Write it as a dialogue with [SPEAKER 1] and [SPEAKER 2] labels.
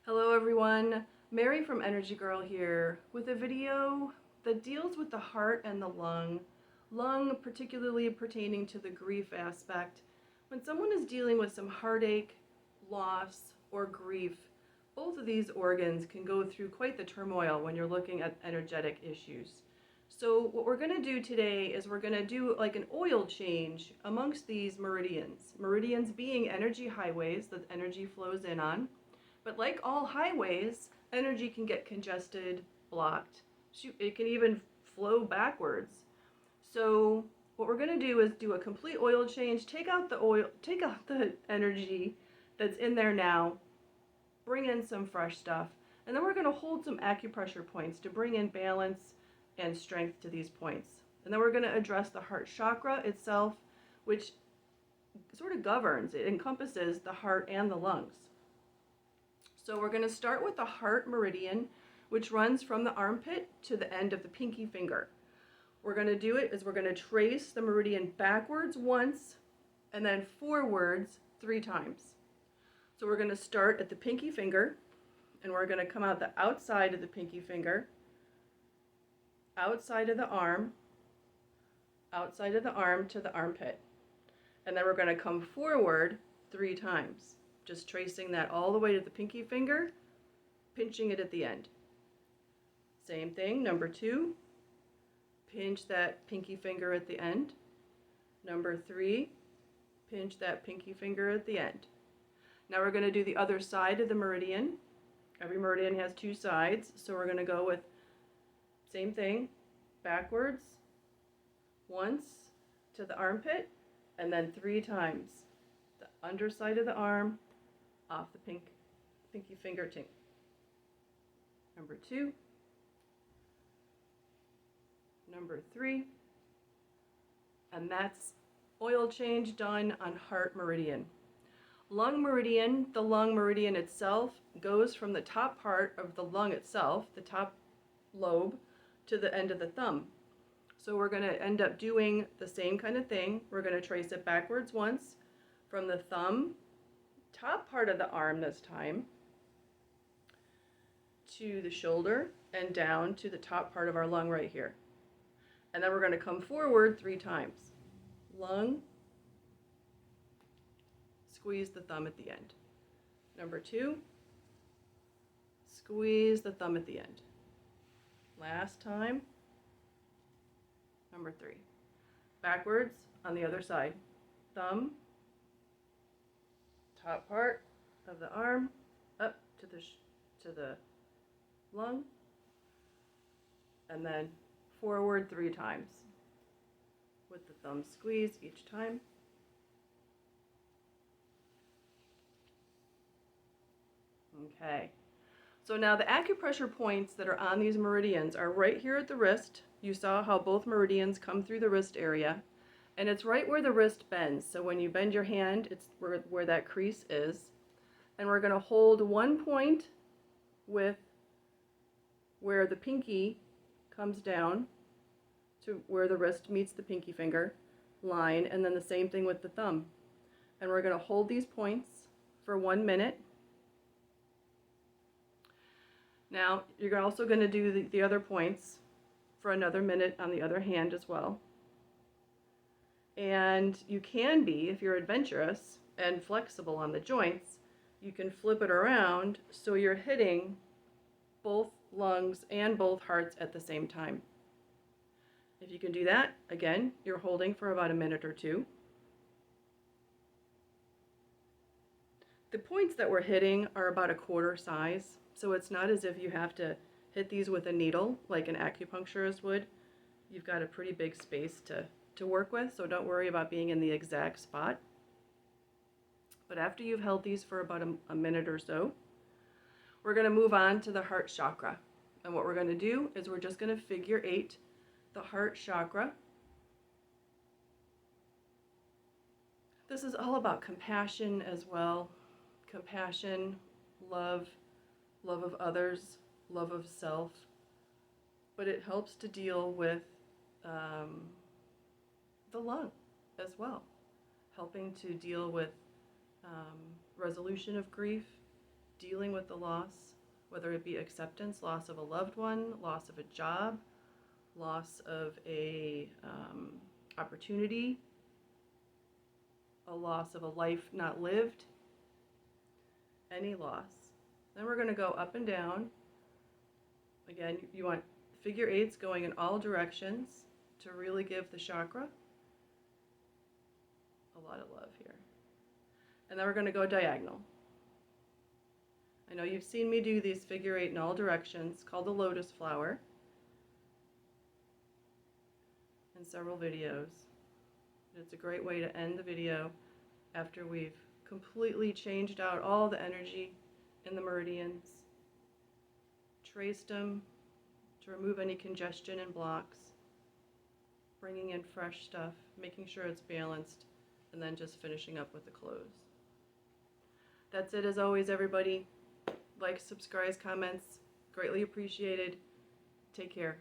[SPEAKER 1] Hello everyone, Mary from Energy Girl here with a video that deals with the heart and the lung particularly pertaining to the grief aspect. When someone is dealing with some heartache, loss, or grief, both of these organs can go through quite the turmoil when you're looking at energetic issues. So what we're going to do today is we're going to do like an oil change amongst these meridians. Meridians being energy highways that energy flows in on. But like all highways, energy can get congested, blocked. It can even flow backwards. So what we're going to do is do a complete oil change, take out the energy that's in there now, bring in some fresh stuff, and then we're going to hold some acupressure points to bring in balance and strength to these points. And then we're going to address the heart chakra itself, which sort of governs, it encompasses the heart and the lungs. So we're going to start with the heart meridian, which runs from the armpit to the end of the pinky finger. We're going to do it is we're going to trace the meridian backwards once and then forwards 3 times. So we're going to start at the pinky finger and we're going to come out the outside of the pinky finger, outside of the arm to the armpit. And then we're going to come forward 3 times. Just tracing that all the way to the pinky finger, pinching it at the end. Same thing, number 2, pinch that pinky finger at the end. Number 3, pinch that pinky finger at the end. Now we're going to do the other side of the meridian. Every meridian has 2 sides, so we're going to go with same thing, backwards, once to the armpit, and then 3 times. The underside of the arm, off the pinky finger tip. Number 2, number 3, and that's oil change done on heart meridian. Lung meridian, the lung meridian itself goes from the top part of the lung itself, the top lobe, to the end of the thumb. So we're going to end up doing the same kind of thing. We're going to trace it backwards once from the thumb, top part of the arm this time, to the shoulder and down to the top part of our lung right here. And then we're going to come forward 3 times. Lung, squeeze the thumb at the end. Number 2, squeeze the thumb at the end. Last time. Number 3. Backwards on the other side. Thumb, top part of the arm, up to the lung, and then forward 3 times with the thumb squeeze each time. Okay, so now the acupressure points that are on these meridians are right here at the wrist. You saw how both meridians come through the wrist area, and it's right where the wrist bends. So when you bend your hand, it's where that crease is. And we're going to hold 1 point with where the pinky comes down to where the wrist meets the pinky finger line, and then the same thing with the thumb. And we're going to hold these points for 1 minute. Now you're also going to do the other points for another minute on the other hand as well. And you can be, if you're adventurous and flexible on the joints, you can flip it around so you're hitting both lungs and both hearts at the same time. If you can do that, again, you're holding for about a minute or 2. The points that we're hitting are about a quarter size, so it's not as if you have to hit these with a needle like an acupuncturist would. You've got a pretty big space to work with, so don't worry about being in the exact spot. But after you've held these for about a minute or so, we're going to move on to the heart chakra. And what we're going to do is we're just going to figure 8 the heart chakra. This is all about compassion as well. Compassion, love, love of others, love of self. But it helps to deal with the lung as well, helping to deal with resolution of grief, dealing with the loss, whether it be acceptance, loss of a loved one, loss of a job, loss of a opportunity, a loss of a life not lived, any loss. Then we're going to go up and down. Again, you want figure eights going in all directions to really give the chakra a lot of love here. And then we're going to go diagonal. I know you've seen me do these figure eight in all directions, called the lotus flower, in several videos. It's a great way to end the video after we've completely changed out all the energy in the meridians, traced them to remove any congestion and blocks, bringing in fresh stuff, making sure it's balanced, and then just finishing up with the close. That's it as always, everybody. Like, subscribe, comments, greatly appreciated. Take care.